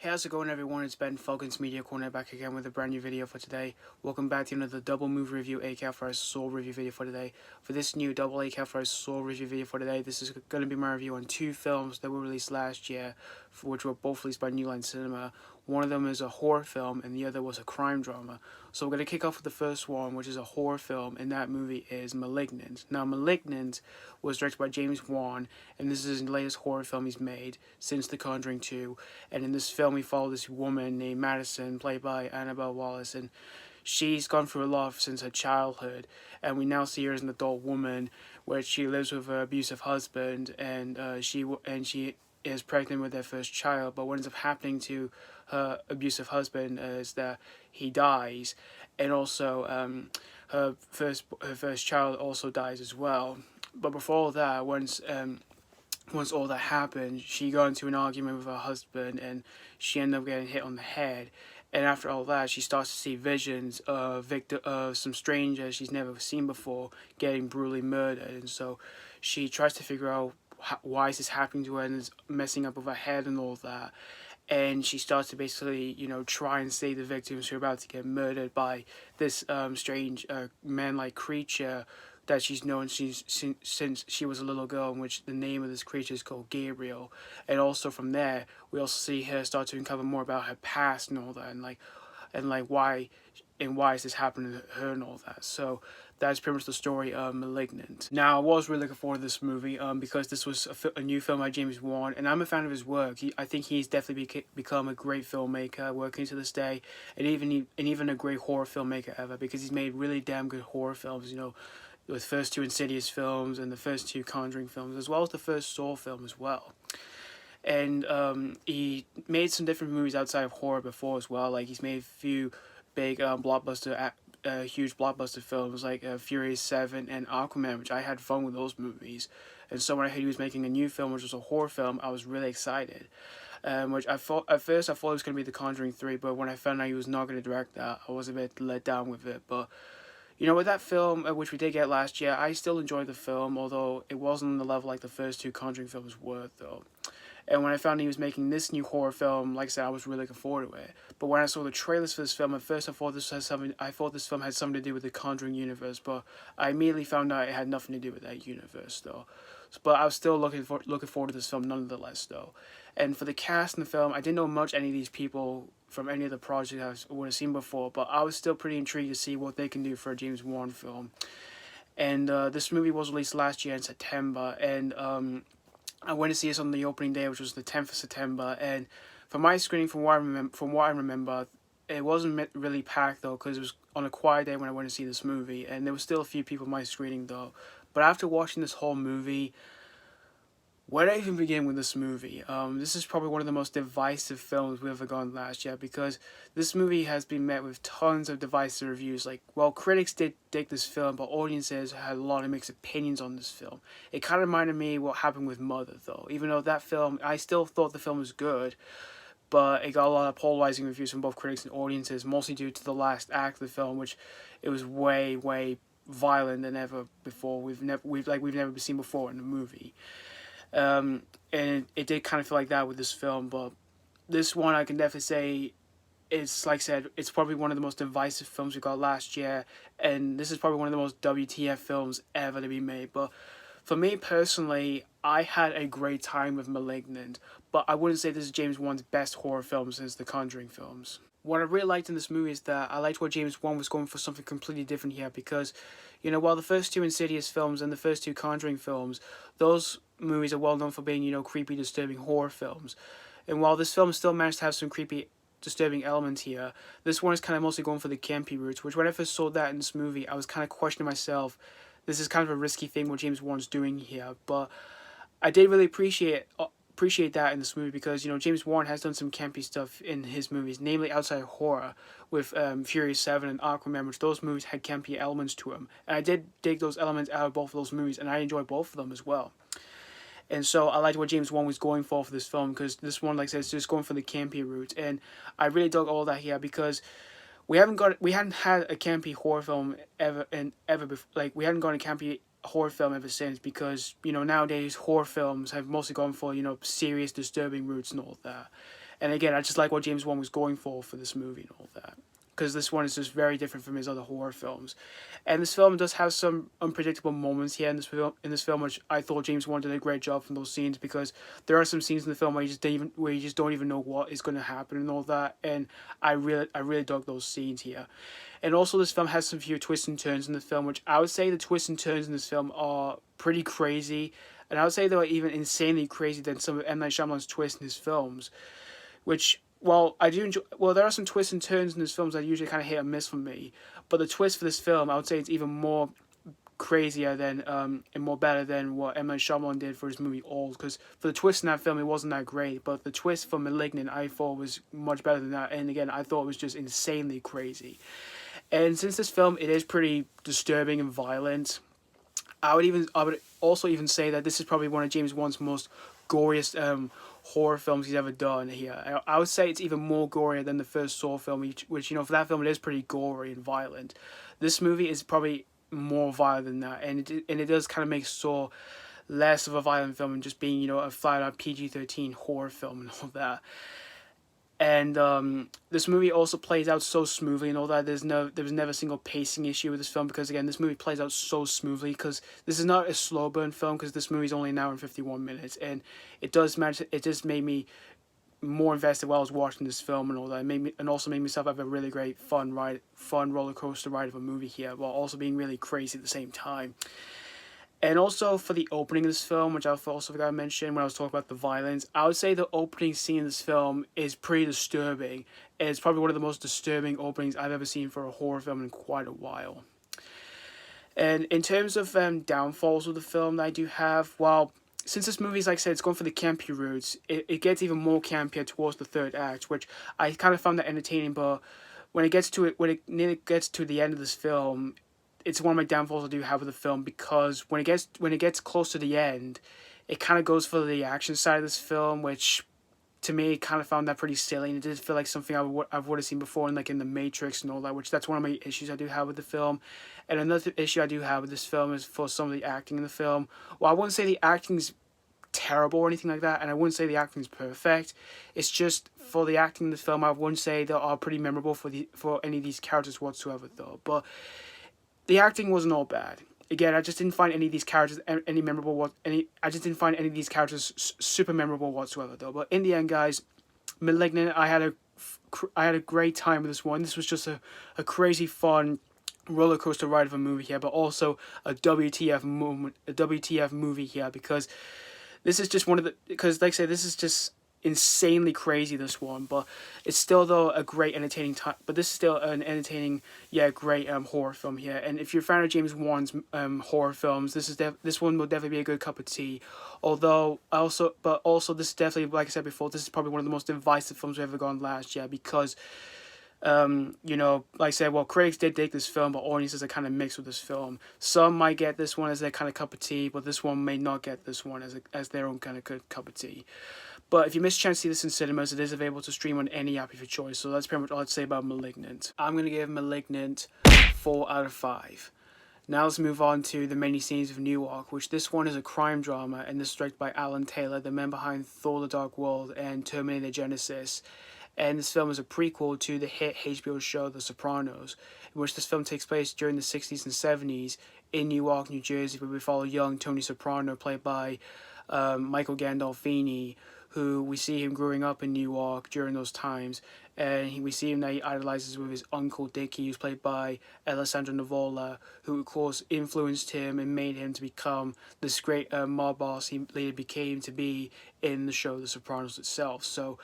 Hey, how's it going, everyone? It's Ben, Falcons Media Corner, back again with a brand new video for today. Welcome back to another double movie review, aka for our Stoll review video for today. For this new double aka for our Stoll review video for today, this is going to be my review on two films that were released last year, which were both released by New Line Cinema. One of them is a horror film, and the other was a crime drama. So we're going to kick off with the first one, which is a horror film, and that movie is Malignant. Now, Malignant was directed by James Wan, and this is his latest horror film he's made since The Conjuring 2. And in this film, we follow this woman named Madison, played by Annabelle Wallis, and she's gone through a lot since her childhood, and we now see her as an adult woman, where she lives with her abusive husband, and she is pregnant with their first child. But what ends up happening to her abusive husband is that he dies, and also her first child also dies as well. But before all that, once all that happened, she got into an argument with her husband, and she ended up getting hit on the head. And after all that, she starts to see visions of some strangers she's never seen before getting brutally murdered. And so she tries to figure out why is this happening to her, and is messing up with her head and all that. And she starts to basically, try and save the victims who are about to get murdered by this strange man-like creature that she's known since she was a little girl, in which the name of this creature is called Gabriel. And also from there, we also see her start to uncover more about her past and all that, and why is this happening to her and all that. So that's pretty much the story of Malignant. Now, I was really looking forward to this movie because this was a new film by James Wan, and I'm a fan of his work. I think he's definitely become a great filmmaker working to this day, and even a great horror filmmaker ever, because he's made really damn good horror films, the first two Insidious films and the first two Conjuring films, as well as the first Stoll film as well. And he made some different movies outside of horror before as well. Like, he's made a few big huge blockbuster films like Furious 7 and Aquaman, which I had fun with those movies. And so when I heard he was making a new film, which was a horror film, I was really excited. Which at first I thought it was going to be The Conjuring 3, but when I found out he was not going to direct that, I was a bit let down with it. But with that film, which we did get last year, I still enjoyed the film, although it wasn't on the level like the first two Conjuring films were, though. And when I found he was making this new horror film, like I said, I was really looking forward to it. But when I saw the trailers for this film, at first I thought this film had something to do with the Conjuring universe, but I immediately found out it had nothing to do with that universe, though. But I was still looking forward to this film nonetheless, though. And for the cast in the film, I didn't know much any of these people from any of the projects I would have seen before, but I was still pretty intrigued to see what they can do for a James Wan film. And this movie was released last year in September, and I went to see this on the opening day, which was the 10th of September. And from my screening, from what I remember, it wasn't really packed though, because it was on a quiet day when I went to see this movie, and there was still a few people in my screening though. But after watching this whole movie, where do I even begin with this movie? This is probably one of the most divisive films we've ever gotten last year, because this movie has been met with tons of divisive reviews. Like, well, critics did dig this film, but audiences had a lot of mixed opinions on this film. It kind of reminded me what happened with Mother, though. Even though that film, I still thought the film was good, but it got a lot of polarizing reviews from both critics and audiences, mostly due to the last act of the film, which it was way, way violent than ever before. We've never seen before in a movie. And it did kind of feel like that with this film, but this one I can definitely say it's, like I said, it's probably one of the most divisive films we got last year, and this is probably one of the most WTF films ever to be made. But for me personally, I had a great time with Malignant, but I wouldn't say this is James Wan's best horror film since the Conjuring films. What I really liked in this movie is that I liked what James Wan was going for, something completely different here, because, while the first two Insidious films and the first two Conjuring films, those movies are well known for being, creepy, disturbing horror films. And while this film still managed to have some creepy, disturbing elements here, this one is kind of mostly going for the campy roots, which when I first saw that in this movie, I was kind of questioning myself, this is kind of a risky thing what James Wan's doing here. But I did really appreciate that in this movie, because James Wan has done some campy stuff in his movies, namely outside of horror, with Furious 7 and Aquaman, which those movies had campy elements to them, and I did dig those elements out of both of those movies, and I enjoyed both of them as well. And so I liked what James Wan was going for this film, because this one, like I said, is just going for the campy route, and I really dug all that here, because we hadn't had a campy horror film ever before. Like, we hadn't gotten a campy horror film ever since, because nowadays horror films have mostly gone for serious, disturbing roots and all that. And again, I just like what James Wan was going for this movie and all that. Because this one is just very different from his other horror films. And this film does have some unpredictable moments here in this film, which I thought James Wan did a great job from those scenes, because there are some scenes in the film where you just don't even know what is going to happen and all that. And I really dug those scenes here. And also, this film has some few twists and turns in the film, which I would say the twists and turns in this film are pretty crazy. And I would say they're even insanely crazy than some of M. Night Shyamalan's twists in his films. Which, well, I do enjoy... Well, there are some twists and turns in his films that usually kind of hit or miss for me. But the twist for this film, I would say it's even more crazier than and more better than what M. Night Shyamalan did for his movie Old. Because for the twist in that film, it wasn't that great. But the twist for Malignant, I thought was much better than that. And again, I thought it was just insanely crazy. And since this film, it is pretty disturbing and violent, I would also even say that this is probably one of James Wan's most goriest horror films he's ever done here. I would say it's even more gory than the first Saw film, which, you know, for that film, it is pretty gory and violent. This movie is probably more violent than that, and it does kind of make Saw less of a violent film and just being, you know, a flat-out PG-13 horror film and all that. And this movie also plays out so smoothly and all that. There was never a single pacing issue with this film, because again, this movie plays out so smoothly, because this is not a slow burn film, because this movie is only an hour and 51 minutes, and it just made me more invested while I was watching this film and all that. And also made myself have a really great fun roller coaster ride of a movie here, while also being really crazy at the same time. And also for the opening of this film, which I also forgot to mention when I was talking about the violence, I would say the opening scene in this film is pretty disturbing. And it's probably one of the most disturbing openings I've ever seen for a horror film in quite a while. And in terms of downfalls of the film that I do have, well, since this movie is, like I said, it's going for the campy roots, it gets even more campier towards the third act, which I kind of found that entertaining. But when it nearly gets to the end of this film, it's one of my downfalls I do have with the film, because when it gets close to the end, it kind of goes for the action side of this film, which to me kind of found that pretty silly, and it did feel like something I would have seen before in The Matrix and all that, which that's one of my issues I do have with the film. And another issue I do have with this film is for some of the acting in the film. Well, I wouldn't say the acting's terrible or anything like that, and I wouldn't say the acting's perfect. It's just for the acting in this film, I wouldn't say they are pretty memorable for any of these characters whatsoever, though. But the acting wasn't all bad. Again, I just didn't find any of these characters I just didn't find any of these characters super memorable whatsoever, though. But in the end, guys, Malignant, I had a great time with this one. This was just a crazy fun roller coaster ride of a movie here, but also a WTF movie here, because this is just because, like I said, this is just insanely crazy, this one, but it's still, though, a great entertaining time. But this is still an entertaining, great horror film here. And if you're a fan of James Wan's horror films, this one will definitely be a good cup of tea. But also this is definitely, like I said before, this is probably one of the most divisive films we've ever gone last year, because you know, like I said, well, critics did dig this film, but audiences are kind of mixed with this film. Some might get this one as their kind of cup of tea, but this one may not get this one as their own kind of good cup of tea. But if you miss a chance to see this in cinemas, it is available to stream on any app of your choice. So that's pretty much all I'd say about Malignant. I'm going to give Malignant 4 out of 5. Now let's move on to The Many Scenes of Newark, which this one is a crime drama, and this is directed by Alan Taylor, the man behind Thor: The Dark World and Terminator Genisys. And this film is a prequel to the hit HBO show The Sopranos, in which this film takes place during the 60s and 70s in Newark, New Jersey, where we follow young Tony Soprano, played by Michael Gandolfini, who we see him growing up in Newark during those times. And we see him that he idolizes with his uncle Dickie, who's played by Alessandro Nivola, who of course influenced him and made him to become this great mob boss he later became to be in the show The Sopranos itself. So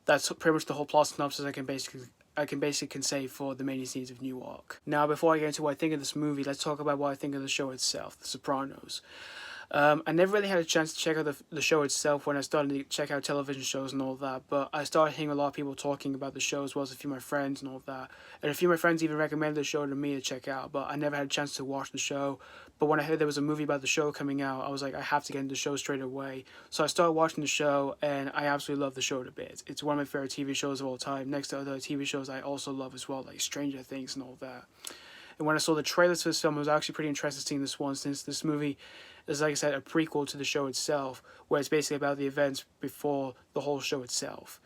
that's pretty much the whole plot synopsis I can basically say for The Many Scenes of Newark. Now, before I get into what I think of this movie, let's talk about what I think of the show itself, The Sopranos. I never really had a chance to check out the show itself when I started to check out television shows and all that, but I started hearing a lot of people talking about the show, as well as a few of my friends and all that. And a few of my friends even recommended the show to me to check out, but I never had a chance to watch the show. But when I heard there was a movie about the show coming out, I was like, I have to get into the show straight away. So I started watching the show, and I absolutely love the show to bits. It's one of my favorite TV shows of all time, next to other TV shows I also love as well, like Stranger Things and all that. And when I saw the trailers for this film, I was actually pretty interested in seeing this one, since this movie is, like I said, a prequel to the show itself, where it's basically about the events before the whole show itself.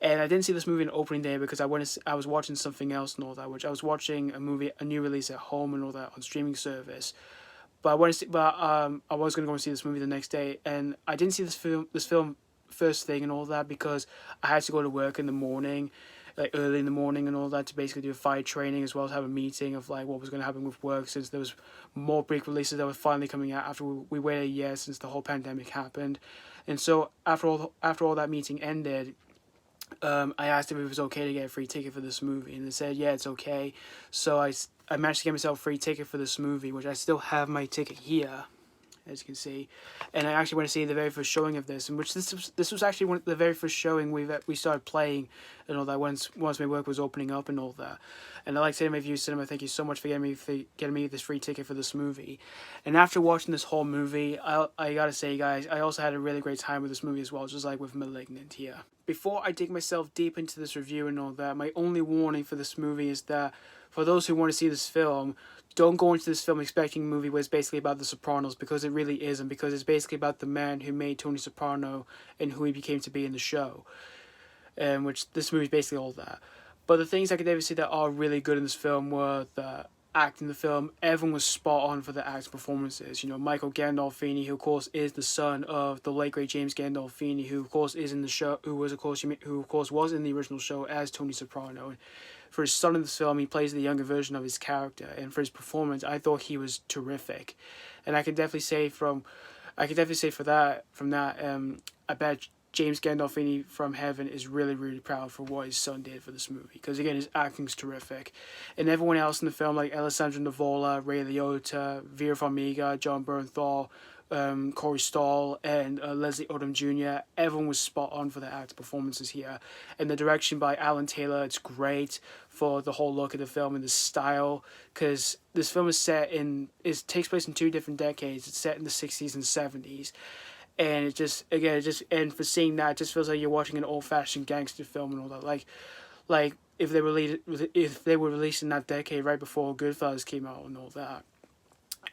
And I didn't see this movie on opening day because I was watching something else and all that, which I was watching a new release at home and all that on streaming service. But I was gonna go and see this movie the next day, and I didn't see this film first thing and all that because I had to go to work in the morning, like early in the morning and all that, to basically do a fire training as well as have a meeting of like what was gonna happen with work, since there was more big releases that were finally coming out after we waited a year since the whole pandemic happened. And so after all that meeting ended, I asked if it was okay to get a free ticket for this movie, and they said, yeah, it's okay. So I managed to get myself a free ticket for this movie, which I still have my ticket here, as you can see. And I actually went to see the very first showing of this, in which this was actually the very first showing we started playing and all that once my work was opening up and all that. And I'd like to say to my viewers, cinema, thank you so much for getting me this free ticket for this movie. And after watching this whole movie, I gotta say, guys, I also had a really great time with this movie as well, just like with Malignant here. Before I dig myself deep into this review and all that, my only warning for this movie is that for those who want to see this film, don't go into this film expecting a movie where it's basically about the Sopranos, because it really isn't, because it's basically about the man who made Tony Soprano and who he became to be in the show. Which this movie is basically all that. But the things I could ever see that are really good in this film were the acting in the film. Everyone was spot on for the acting performances. You know, Michael Gandolfini, who of course is the son of the late great James Gandolfini, who of course is in the show, who of course was in the original show as Tony Soprano. And for his son in this film, he plays the younger version of his character, and for his performance, I thought he was terrific. And I can definitely say from that, I bet James Gandolfini from heaven is really, really proud for what his son did for this movie. Because again, his acting's terrific. And everyone else in the film, like Alessandro, Nivola, Liotta, Vera Farmiga, John Bernthal, Corey Stoll, and Leslie Odom Jr., everyone was spot on for their acting performances here. And the direction by Alan Taylor, it's great for the whole look of the film and the style, because this film takes place in two different decades. It's set in the 60s and 70s. And and for seeing that, it just feels like you're watching an old-fashioned gangster film and all that. Like if they were released in that decade right before Goodfellas came out and all that.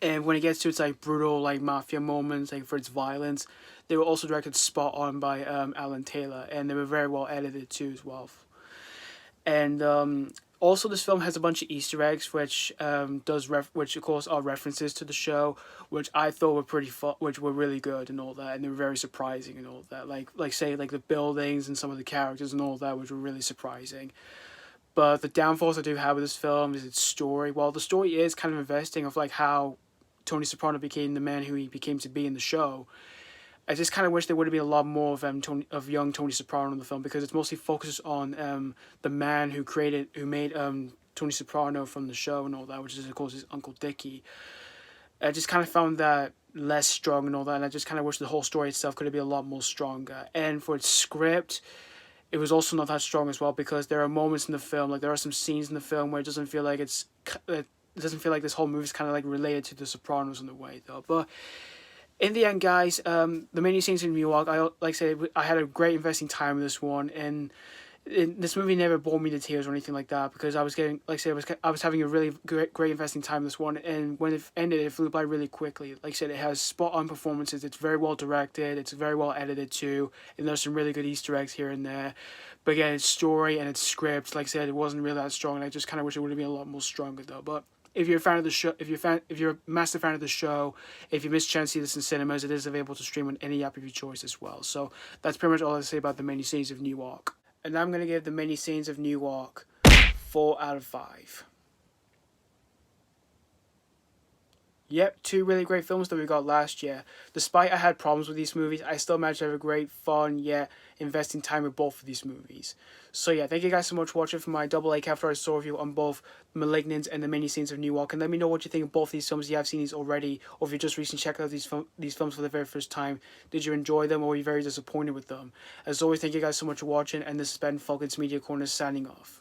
And when it gets to its like brutal like mafia moments, like for its violence, they were also directed spot on by Alan Taylor, and they were very well edited too as well. And also, this film has a bunch of Easter eggs, which of course are references to the show, which I thought were which were really good and all that, and they were very surprising and all that. Like the buildings and some of the characters and all that, which were really surprising. But the downfalls I do have with this film is its story. While the story is kind of investing of like how Tony Soprano became the man who he became to be in the show, I just kind of wish there would have been a lot more of young Tony Soprano in the film, because it's mostly focused on the man who made Tony Soprano from the show and all that, which is of course his Uncle Dickie. I just kind of found that less strong and all that, and I just kind of wish the whole story itself could have been a lot more stronger. And for its script, it was also not that strong as well, because there are moments in the film, like there are some scenes in the film where it doesn't feel like this whole movie is kind of like related to the Sopranos in a way though. But in the end, guys, the many scenes in Newark, I had a great investing time with this one, and this movie never bored me to tears or anything like that, because I was having a really great investing time with this one, and when it ended, it flew by really quickly. Like I said, it has spot on performances. It's very well directed. It's very well edited too, and there's some really good Easter eggs here and there. But again, its story and its script, like I said, it wasn't really that strong, and I just kind of wish it would have been a lot more stronger though. But if you're a fan of the show, if you're a massive fan of the show, if you missed a chance to see this in cinemas, it is available to stream on any app of your choice as well. So that's pretty much all I have to say about the many scenes of Newark. And I'm gonna give the many scenes of Newark 4 out of 5. Yep, 2 really great films that we got last year. Despite I had problems with these movies, I still managed to have a great, fun, yet investing time with both of these movies. So yeah, thank you guys so much for watching for my double A after I saw review on both Malignant and the many scenes of Newark. And let me know what you think of both these films. If you have seen these already, or if you just recently checked out these films for the very first time. Did you enjoy them, or were you very disappointed with them? As always, thank you guys so much for watching, and this has been Falcon's Media Corner signing off.